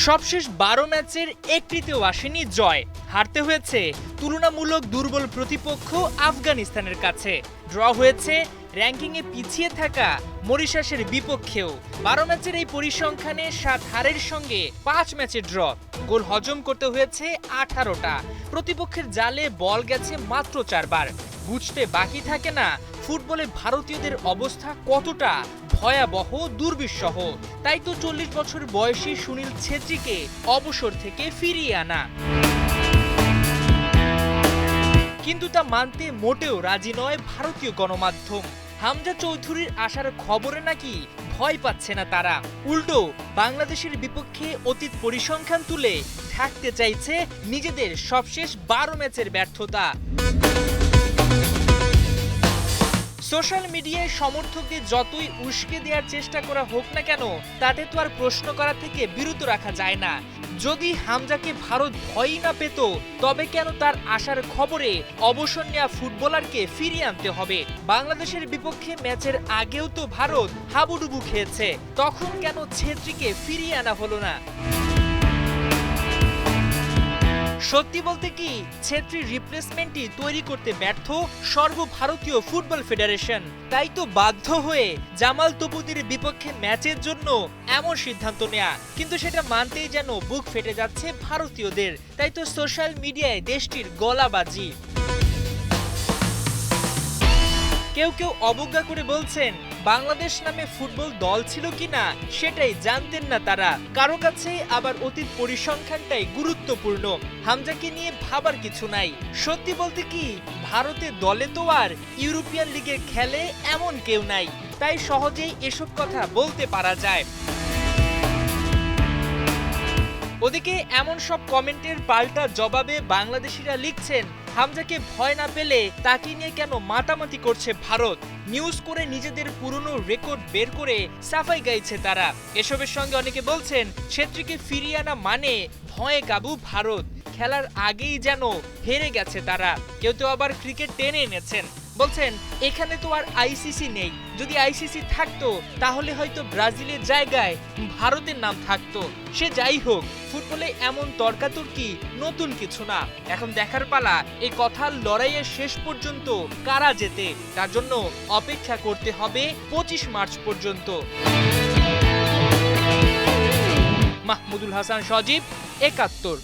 সবশেষ ১২ ম্যাচের একটিতেও আসেনি জয়। হারতে হয়েছে তুলনামূলক দুর্বল প্রতিপক্ষ আফগানিস্তানের কাছে। ড্র হয়েছে র্যাঙ্কিংয়ে পিছিয়ে থাকা মরিশাসের বিপক্ষেও। ১২ ম্যাচের এই পরিসংখ্যানে ৭ হারের সঙ্গে ৫ ম্যাচে ড্র। গোল হজম করতে হয়েছে ১৮টা। প্রতিপক্ষের জালে বল গেছে মাত্র ৪ বার। বুঝতে বাকি থাকে না ফুটবলে ভারতীয়দের অবস্থা কতটা ভয়াবহ, দুর্বিষহ। তাই তো ৪০ বছর বয়সী সুনীল ছেত্রীকে অবসর থেকে ফিরিয়ে আনা। কিন্তু তা মানতে মোটেও রাজি নয় ভারতীয় গণমাধ্যম। হামজা চৌধুরীর আসার খবরে নাকি ভয় পাচ্ছে না তারা। উল্টো বাংলাদেশের বিপক্ষে অতীত পরিসংখ্যান তুলে ঢাকতে চাইছে নিজেদের সবশেষ ১২ ম্যাচের ব্যর্থতা। সোশ্যাল মিডিয়ায় সমর্থকদের যতই উস্কে দেওয়ার চেষ্টা করা হোক না কেন, তাতে তো আর প্রশ্ন করা থেকে বিরত রাখা যায় না। যদি হামজাকে ভারত ভয়ই না পেত, তবে কেন তার আসার খবরে অবসর নেওয়া ফুটবলারকে ফিরিয়ে আনতে হবে? বাংলাদেশের বিপক্ষে ম্যাচের আগেও তো ভারত হাবুডুবু খেয়েছে, তখন কেন ছেত্রীকে ফিরিয়ে আনা হলো না? সত্যি বলতে কি, ছেত্রীর রিপ্লেসমেন্টই তৈরি করতে ব্যর্থ সর্বভারতীয় ফুটবল ফেডারেশন। তাই তো বাধ্য হয়ে জামাল তপুদির বিপক্ষে ম্যাচের জন্য এমন সিদ্ধান্ত নেয়া। কিন্তু সেটা মানতেই যেন বুক ফেটে যাচ্ছে ভারতীয়দের। তাই তো সোশ্যাল মিডিয়ায় দেশটির গলাবাজি। কেউ কেউ অবজ্ঞা করে বলছেন, বাংলাদেশ নামে ফুটবল দল ছিল কিনা সেটাই জানতেন না তারা। কারো কাছে আবার অতীত পরিসংখ্যানটাই গুরুত্বপূর্ণ। হামজাকে নিয়ে ভাবার কিছু নাই। সত্যি বলতে কি, ভারতের দলে তো আর ইউরোপিয়ান লিগে খেলে এমন কেউ নাই, তাই সহজেই এসব কথা বলতে পারা যায়। ওদিকে এমন সব কমেন্টের পাল্টা জবাবে বাংলাদেশিরা লিখছেন, হামজাকে ভয় না পেলে তাকে নিয়ে কেন মাতামাতি করছে ভারত? নিউজ করে নিজেদের পুরনো রেকর্ড বের করে সাফাই গাইছে তারা। এসবের সঙ্গে অনেকে বলছেন, ছেত্রীকে ফিরিয়ে আনা মানে ভয়ে কাবু ভারত, খেলার আগেই যেন হেরে গেছে তারা। কেউ তো আবার ক্রিকেট টেনে এনেছেন, বলছেন এখানে তো আর আইসিসি নেই, যদি আইসিসি থাকতো তাহলে হয়তো ব্রাজিলের জায়গায় ভারতের নাম থাকতো। সে যাই হোক, ফুটবলে এমন তর্কাতর্কি নতুন কিছু না। এখন দেখার পালা এই কথার লড়াইয়ের শেষ পর্যন্ত কারা জেতে। তার জন্য অপেক্ষা করতে হবে ২৫ মার্চ পর্যন্ত। মাহমুদুল হাসান সজীব, ৭১।